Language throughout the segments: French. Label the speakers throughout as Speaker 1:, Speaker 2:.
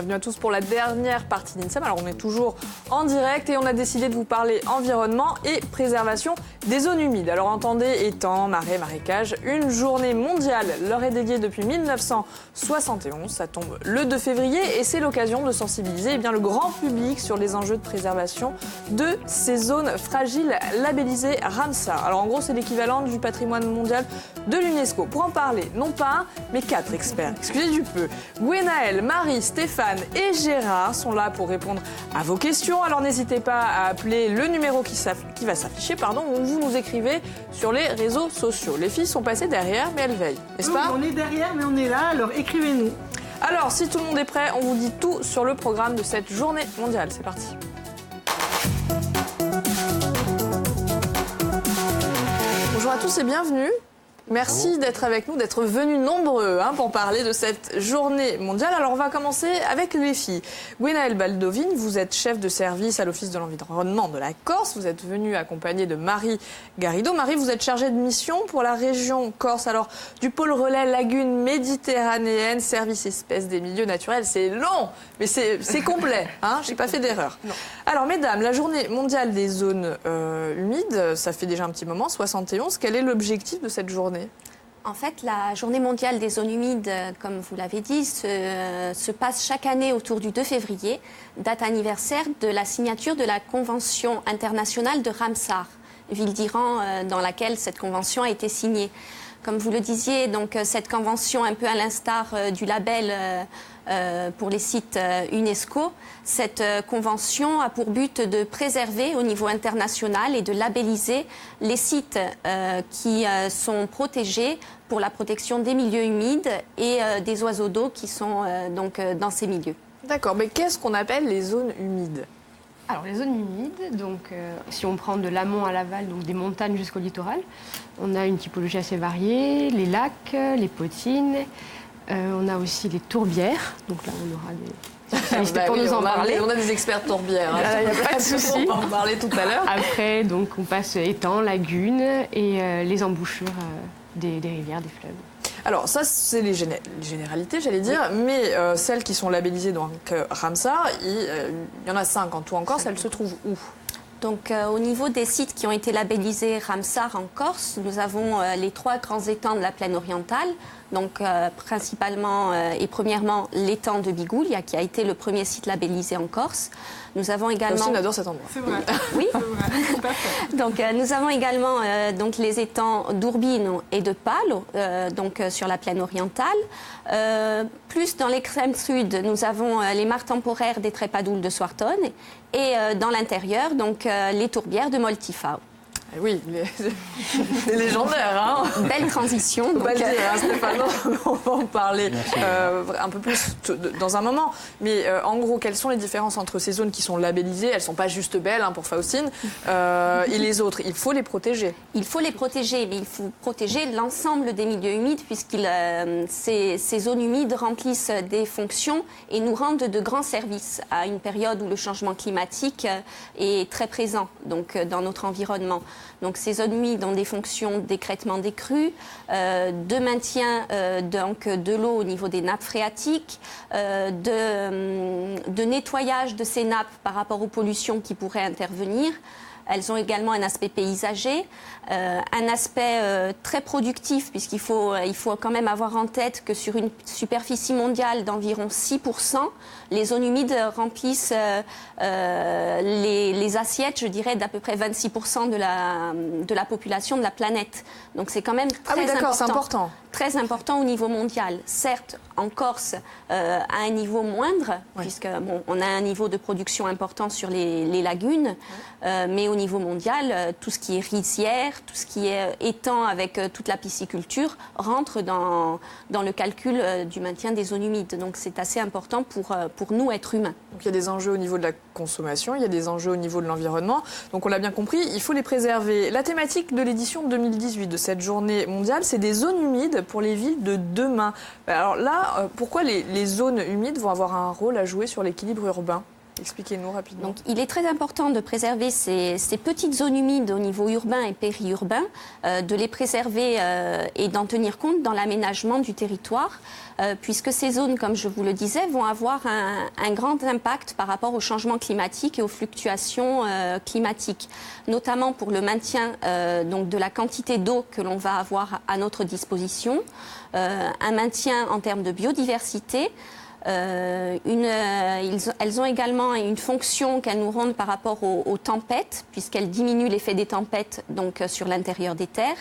Speaker 1: bienvenue à tous pour la dernière partie d'INSEM. Alors on est toujours en direct et on a décidé de vous parler environnement et préservation des zones humides. Alors entendez étangs, marais, marécages, une journée mondiale leur est dédiée depuis 1971. Ça tombe le 2 février et c'est l'occasion de sensibiliser le grand public sur les enjeux de préservation de ces zones fragiles labellisées Ramsar. Alors en gros c'est l'équivalent du patrimoine mondial de l'UNESCO. Pour en parler, non pas un, mais 4 experts. Excusez du peu. Gwenaëlle, Marie, Stéphane et Gérard sont là pour répondre à vos questions. Alors n'hésitez pas à appeler le numéro qui va s'afficher, ou vous nous écrivez sur les réseaux sociaux. Les filles sont passées derrière, mais elles veillent, n'est-ce pas ?
Speaker 2: On est derrière, mais on est là, alors écrivez-nous.
Speaker 1: Alors, si tout le monde est prêt, on vous dit tout sur le programme de cette journée mondiale. C'est parti. Bonjour à tous et bienvenue. Merci d'être avec nous, d'être venus nombreux pour parler de cette journée mondiale. Alors on va commencer avec les filles. Gwenaëlle Baldovine, vous êtes chef de service à l'Office de l'environnement de la Corse. Vous êtes venue accompagnée de Marie Garrido. Marie, vous êtes chargée de mission pour la région Corse. Alors du pôle relais lagune méditerranéenne, service espèces des milieux naturels. C'est long, mais c'est complet. J'ai pas fait d'erreur. Alors mesdames, la journée mondiale des zones humides, ça fait déjà un petit moment, 71. Quel est l'objectif de cette journée ?
Speaker 3: En fait, la journée mondiale des zones humides, comme vous l'avez dit, se passe chaque année autour du 2 février, date anniversaire de la signature de la Convention internationale de Ramsar, ville d'Iran dans laquelle cette convention a été signée. Comme vous le disiez, donc, cette convention, un peu à l'instar du label pour les sites UNESCO, cette convention a pour but de préserver au niveau international et de labelliser les sites qui sont protégés pour la protection des milieux humides et des oiseaux d'eau qui sont dans ces milieux.
Speaker 1: D'accord, mais qu'est-ce qu'on appelle les zones humides ?
Speaker 4: Alors les zones humides, donc si on prend de l'amont à l'aval, donc des montagnes jusqu'au littoral, on a une typologie assez variée, les lacs, les potines, on a aussi les tourbières, donc là on aura des spécialistes pour nous en parler.
Speaker 1: On a des experts tourbières,
Speaker 4: il n'y a pas de souci.
Speaker 1: On va en parler tout à l'heure.
Speaker 4: Après, donc on passe étangs, lagunes et les embouchures des rivières, des fleuves.
Speaker 1: Alors ça, c'est les généralités, j'allais dire, mais celles qui sont labellisées donc Ramsar, il y en a 5 en tout en Corse, elles se trouvent où ?
Speaker 3: Donc, au niveau des sites qui ont été labellisés Ramsar en Corse, nous avons les 3 grands étangs de la plaine orientale. Donc, principalement et premièrement, l'étang de Bigoulia, qui a été le premier site labellisé en Corse. Nous avons également...
Speaker 1: Aussi, on adore cet endroit.
Speaker 2: C'est vrai.
Speaker 3: Oui.
Speaker 2: C'est vrai. Parfait.
Speaker 3: Donc, nous avons également donc, les étangs d'Urbino et de Palo, donc sur la plaine orientale. Plus dans l'extrême sud, nous avons les mares temporaires des Trepadoules de Soartonne. Et dans l'intérieur, donc les tourbières de Moltifao.
Speaker 1: Oui, c'est légendaire,
Speaker 3: Belle transition.
Speaker 1: On va le dire, Stéphane, on va en parler un peu plus dans un moment. Mais en gros, quelles sont les différences entre ces zones qui sont labellisées, elles ne sont pas juste belles pour Faustine, et les autres? Il faut les protéger.
Speaker 3: Il faut les protéger, mais il faut protéger l'ensemble des milieux humides, puisque ces zones humides remplissent des fonctions et nous rendent de grands services à une période où le changement climatique est très présent donc, dans notre environnement. Donc ces zones humides ont des fonctions d'écrêtement des crues, de maintien de l'eau au niveau des nappes phréatiques, de nettoyage de ces nappes par rapport aux pollutions qui pourraient intervenir. Elles ont également un aspect paysager, un aspect très productif, puisqu'il faut quand même avoir en tête que sur une superficie mondiale d'environ 6%, les zones humides remplissent les assiettes, je dirais, d'à peu près 26% de la population de la planète. Donc c'est quand même très important. Très important au niveau mondial. Certes, en Corse, à un niveau moindre, puisque on a un niveau de production important sur les lagunes, mais au niveau mondial, tout ce qui est rizière, tout ce qui est étang avec toute la pisciculture rentre dans le calcul du maintien des zones humides. Donc c'est assez important pour nous, êtres humains.
Speaker 1: Donc il y a des enjeux au niveau de la consommation, il y a des enjeux au niveau de l'environnement. Donc on l'a bien compris, il faut les préserver. La thématique de l'édition 2018 de cette journée mondiale, c'est des zones humides pour les villes de demain. Alors là, pourquoi les zones humides vont avoir un rôle à jouer sur l'équilibre urbain ? Expliquez-nous rapidement.
Speaker 3: Donc, il est très important de préserver ces petites zones humides au niveau urbain et périurbain, de les préserver et d'en tenir compte dans l'aménagement du territoire, puisque ces zones, comme je vous le disais, vont avoir un grand impact par rapport au changement climatique et aux fluctuations climatiques, notamment pour le maintien donc de la quantité d'eau que l'on va avoir à notre disposition, un maintien en termes de biodiversité. Elles ont également une fonction qu'elles nous rendent par rapport aux tempêtes, puisqu'elles diminuent l'effet des tempêtes donc, sur l'intérieur des terres.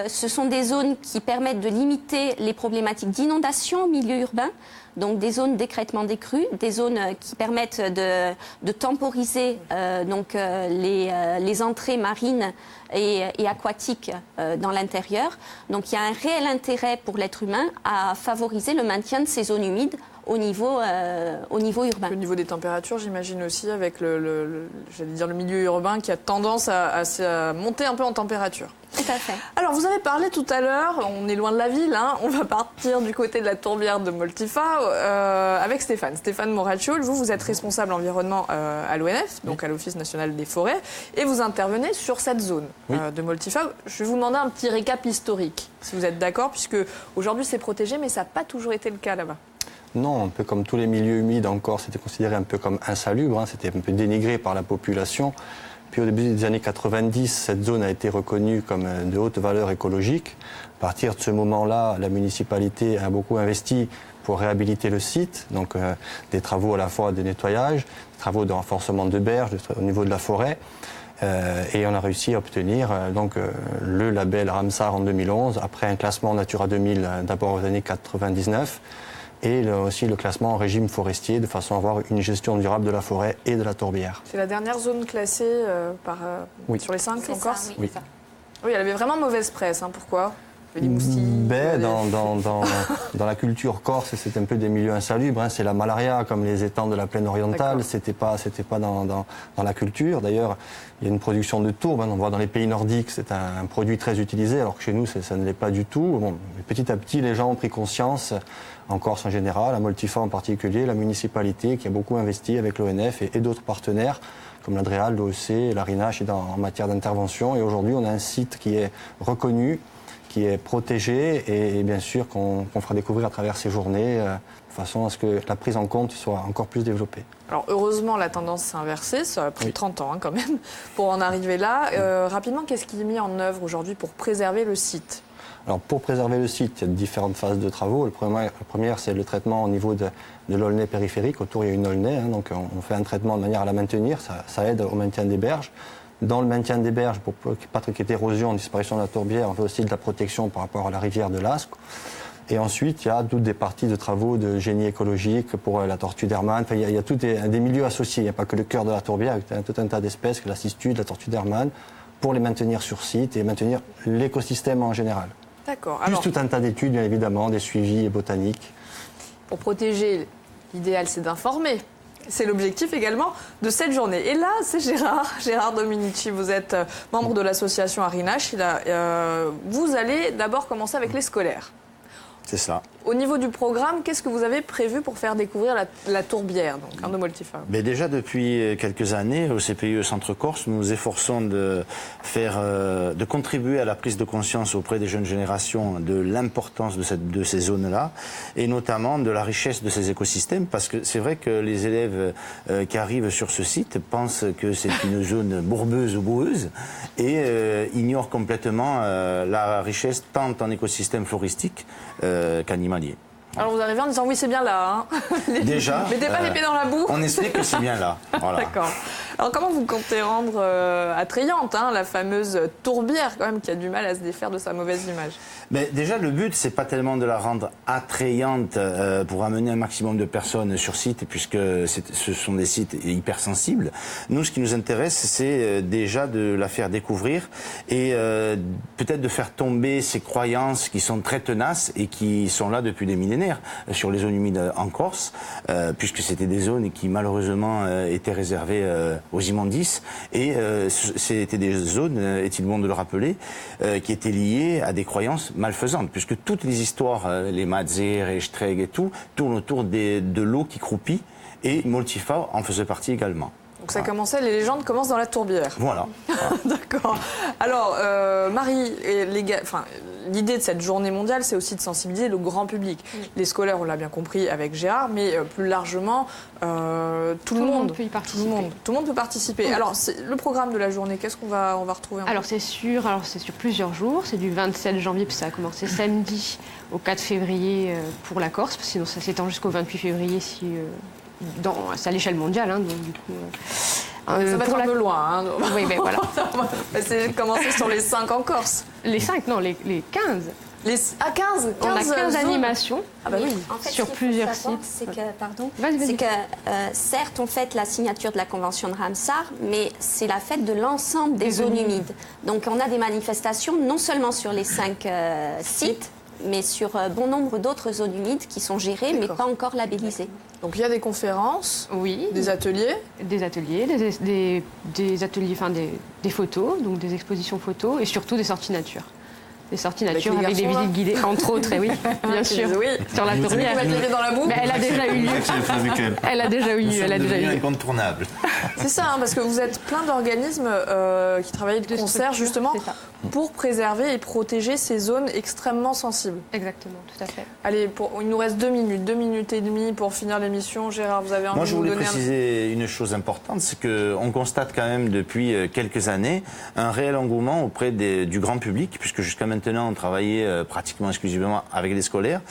Speaker 3: Ce sont des zones qui permettent de limiter les problématiques d'inondation au milieu urbain, donc des zones d'écrêtement des crues, des zones qui permettent de temporiser les entrées marines et aquatiques dans l'intérieur. Donc il y a un réel intérêt pour l'être humain à favoriser le maintien de ces zones humides au niveau urbain.
Speaker 1: Le niveau des températures, j'imagine aussi, avec j'allais dire le milieu urbain qui a tendance à monter un peu en température.
Speaker 3: Tout à fait.
Speaker 1: Alors, vous avez parlé tout à l'heure, on est loin de la ville, hein, on va partir du côté de la tourbière de Moltifa avec Stéphane Moracciol. Vous êtes responsable environnement à l'ONF, donc à l'Office national des forêts, et vous intervenez sur cette zone de Moltifa. Je vais vous demander un petit récap historique, si vous êtes d'accord, puisque aujourd'hui c'est protégé, mais ça n'a pas toujours été le cas là-bas.
Speaker 5: Non, un peu comme tous les milieux humides encore, c'était considéré un peu comme insalubre, hein, c'était un peu dénigré par la population. Puis au début des années 90, cette zone a été reconnue comme de haute valeur écologique. À partir de ce moment-là, la municipalité a beaucoup investi pour réhabiliter le site, donc des travaux à la fois de nettoyage, des travaux de renforcement de berges au niveau de la forêt. Et on a réussi à obtenir le label Ramsar en 2011, après un classement Natura 2000 d'abord aux années 99, et aussi le classement en régime forestier, de façon à avoir une gestion durable de la forêt et de la tourbière.
Speaker 1: C'est la dernière zone classée sur les 5 en Corse ?
Speaker 3: Oui.
Speaker 1: Oui, elle avait vraiment mauvaise presse. Hein. Pourquoi ? Les moustiques,
Speaker 5: dans la culture corse, c'est un peu des milieux insalubres. Hein. C'est la malaria, comme les étangs de la plaine orientale. C'était pas dans la culture. D'ailleurs, il y a une production de tourbe. Hein. On voit dans les pays nordiques, c'est un produit très utilisé, alors que chez nous, ça ne l'est pas du tout. Bon, petit à petit, les gens ont pris conscience, en Corse en général, à Moltifa en particulier, la municipalité qui a beaucoup investi avec l'ONF et d'autres partenaires, comme l'Adréal, l'OEC, la RINACH en matière d'intervention. Et aujourd'hui, on a un site qui est reconnu, qui est protégé et bien sûr qu'on fera découvrir à travers ces journées de façon à ce que la prise en compte soit encore plus développée.
Speaker 1: Alors heureusement, la tendance s'est inversée, ça a pris 30 ans quand même pour en arriver là. Rapidement, qu'est-ce qui est mis en œuvre aujourd'hui pour préserver le site ?
Speaker 5: Alors pour préserver le site, il y a différentes phases de travaux. La première, c'est le traitement au niveau de l'aulnay périphérique. Autour, il y a une aulnay, hein, donc on fait un traitement de manière à la maintenir, ça aide au maintien des berges. Dans le maintien des berges, pour pas qu'il y ait d'érosion, disparition de la tourbière, on fait aussi de la protection par rapport à la rivière de l'Ascq. Et ensuite, il y a toutes des parties de travaux de génie écologique pour la tortue d'Hermann. Enfin, il y a tous des milieux associés. Il n'y a pas que le cœur de la tourbière, il y a tout un tas d'espèces, la cistude, la tortue d'Hermann, pour les maintenir sur site et maintenir l'écosystème en général.
Speaker 1: D'accord.
Speaker 5: Plus tout un tas d'études, bien évidemment, des suivis botaniques.
Speaker 1: Pour protéger, l'idéal, c'est d'informer. C'est l'objectif également de cette journée. Et là, c'est Gérard Dominici. Vous êtes membre de l'association Arinache. Vous allez d'abord commencer avec les scolaires.
Speaker 6: C'est ça.
Speaker 1: Au niveau du programme, qu'est-ce que vous avez prévu pour faire découvrir la tourbière, donc de Moltifa ?
Speaker 6: Mais déjà depuis quelques années, au CPIE Centre Corse, nous nous efforçons de contribuer à la prise de conscience auprès des jeunes générations de l'importance de ces zones-là, et notamment de la richesse de ces écosystèmes, parce que c'est vrai que les élèves qui arrivent sur ce site pensent que c'est une zone bourbeuse ou boueuse, et ignorent complètement la richesse tant en écosystème floristique qu'animal.
Speaker 1: Alors vous arrivez en disant oui, c'est bien là. Hein.
Speaker 6: Déjà,
Speaker 1: mettez pas les pieds dans la boue.
Speaker 6: On explique que c'est bien là. Voilà.
Speaker 1: D'accord. Alors comment vous comptez rendre attrayante la fameuse tourbière quand même qui a du mal à se défaire de sa mauvaise image ?
Speaker 6: Mais déjà, le but, c'est pas tellement de la rendre attrayante pour amener un maximum de personnes sur site, puisque ce sont des sites hypersensibles. Nous, ce qui nous intéresse, c'est déjà de la faire découvrir et peut-être de faire tomber ces croyances qui sont très tenaces et qui sont là depuis des millénaires sur les zones humides en Corse, puisque c'était des zones qui malheureusement étaient réservées aux immondices, et c'était des zones, est-il bon de le rappeler, qui étaient liées à des croyances malfaisantes, puisque toutes les histoires, les Mazir et Streg et tout, tournent autour de l'eau qui croupit Et Multifort en faisait partie également.
Speaker 1: Donc ça commençait, les légendes commencent dans la tourbière.
Speaker 6: Voilà.
Speaker 1: D'accord. Alors, Marie, l'idée de cette journée mondiale, c'est aussi de sensibiliser le grand public. Les scolaires, on l'a bien compris avec Gérard, mais plus largement, tout le monde
Speaker 4: peut y participer.
Speaker 1: Tout le monde peut participer. Alors, le programme de la journée, qu'est-ce qu'on va retrouver
Speaker 4: Alors c'est sur plusieurs jours. C'est du 27 janvier, puis ça a commencé samedi au 4 février pour la Corse, sinon ça s'étend jusqu'au 28 février c'est à l'échelle mondiale, hein, donc du coup.
Speaker 1: Ça va être un peu loin. Hein,
Speaker 4: oui, mais voilà.
Speaker 1: C'est commencer sur les 5 en Corse.
Speaker 4: Les 5, non, les 15.
Speaker 1: 15
Speaker 4: On a 15
Speaker 1: zones.
Speaker 4: animations
Speaker 3: En fait,
Speaker 4: sur
Speaker 3: ce qu'il
Speaker 4: plusieurs
Speaker 3: faut savoir,
Speaker 4: sites.
Speaker 3: C'est que, certes, on fête la signature de la Convention de Ramsar, mais c'est la fête de l'ensemble des zones humides. Donc, on a des manifestations non seulement sur les 5 sites, mais sur bon nombre d'autres zones humides qui sont gérées, mais pas encore labellisées.
Speaker 1: Donc il y a des conférences,
Speaker 4: oui,
Speaker 1: des ateliers,
Speaker 4: des ateliers, des ateliers, enfin des photos, donc des expositions photos, et surtout des sorties nature. Des sorties nature avec des visites guidées, entre autres, et oui, bien sûr,
Speaker 1: oui.
Speaker 4: sur la tourbière.
Speaker 1: Dans la boue.
Speaker 4: Mais elle a déjà eu lieu. Elle a déjà eu lieu. Elle a déjà eu lieu.
Speaker 6: Incontournable.
Speaker 1: C'est ça, hein, parce que vous êtes plein d'organismes qui travaillent de concert justement pour préserver et protéger ces zones extrêmement sensibles.
Speaker 4: Exactement, tout à fait.
Speaker 1: Allez, il nous reste 2 minutes et demie pour finir l'émission. Gérard, vous avez envie de nous donner...
Speaker 6: Moi, je voulais préciser une chose importante, c'est qu'on constate quand même depuis quelques années un réel engouement auprès du grand public, puisque jusqu'à maintenant, on travaillait pratiquement exclusivement avec les scolaires,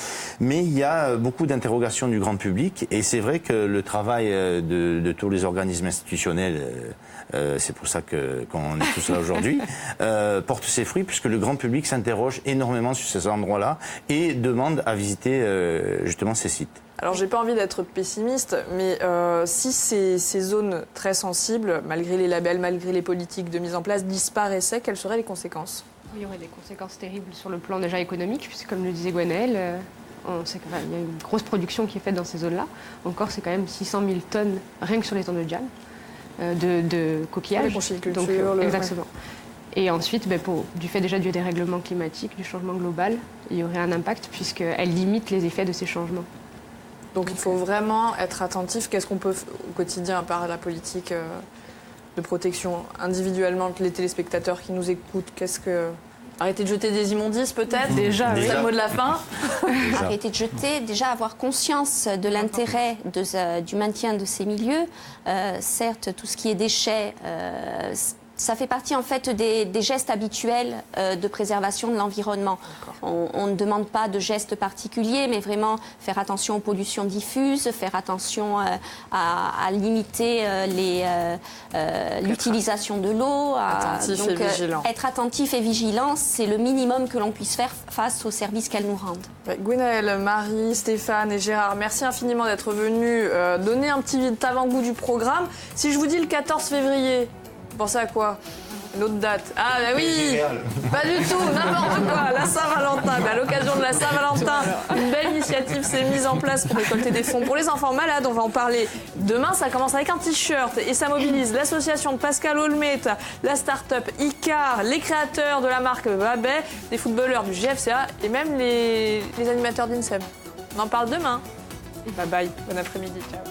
Speaker 6: mais il y a beaucoup d'interrogations du grand public, et c'est vrai que le travail de tous les organismes institutionnels, c'est pour ça qu'on est tous là aujourd'hui, porte ses fruits, puisque le grand public s'interroge énormément sur ces endroits-là et demande à visiter justement ces sites.
Speaker 1: Alors, j'ai pas envie d'être pessimiste, mais si ces zones très sensibles, malgré les labels, malgré les politiques de mise en place, disparaissaient, quelles seraient les conséquences ?
Speaker 4: Il y aurait des conséquences terribles sur le plan déjà économique, puisque comme le disait Gwenaëlle, on sait qu'il y a une grosse production qui est faite dans ces zones-là. Encore, c'est quand même 600 000 tonnes, rien que sur les tonnes de djal, de coquillages.
Speaker 1: Donc,
Speaker 4: exactement. Et ensuite, du fait déjà du dérèglement climatique, du changement global, il y aurait un impact, puisqu'elle limite les effets de ces changements.
Speaker 1: Donc il faut vraiment être attentif. Qu'est-ce qu'on peut au quotidien, à part la politique de protection individuellement, les téléspectateurs qui nous écoutent, arrêter de jeter des immondices peut-être.
Speaker 4: Déjà.
Speaker 1: C'est le mot de la fin.
Speaker 3: Arrêter de jeter, déjà avoir conscience de l'intérêt du maintien de ces milieux. Certes, tout ce qui est déchets, ça fait partie en fait des gestes habituels de préservation de l'environnement. On ne demande pas de gestes particuliers, mais vraiment faire attention aux pollutions diffuses, faire attention à limiter l'utilisation de l'eau. Être attentif et vigilant, c'est le minimum que l'on puisse faire face aux services qu'elles nous rendent.
Speaker 1: Gwenaëlle, Marie, Stéphane et Gérard, merci infiniment d'être venus donner un petit avant-goût du programme. Si je vous dis le 14 février, vous pensez à quoi? Une autre date? Ah bah oui. Pas du tout, n'importe quoi. La Saint-Valentin. À l'occasion de la Saint-Valentin, une belle initiative s'est mise en place pour récolter des fonds pour les enfants malades. On va en parler demain. Ça commence avec un t-shirt et ça mobilise l'association de Pascal Olmet, la start-up Icar, les créateurs de la marque Babet, les footballeurs du GFCA et même les animateurs d'INSEM. On en parle demain. Bye bye, bon après-midi, ciao.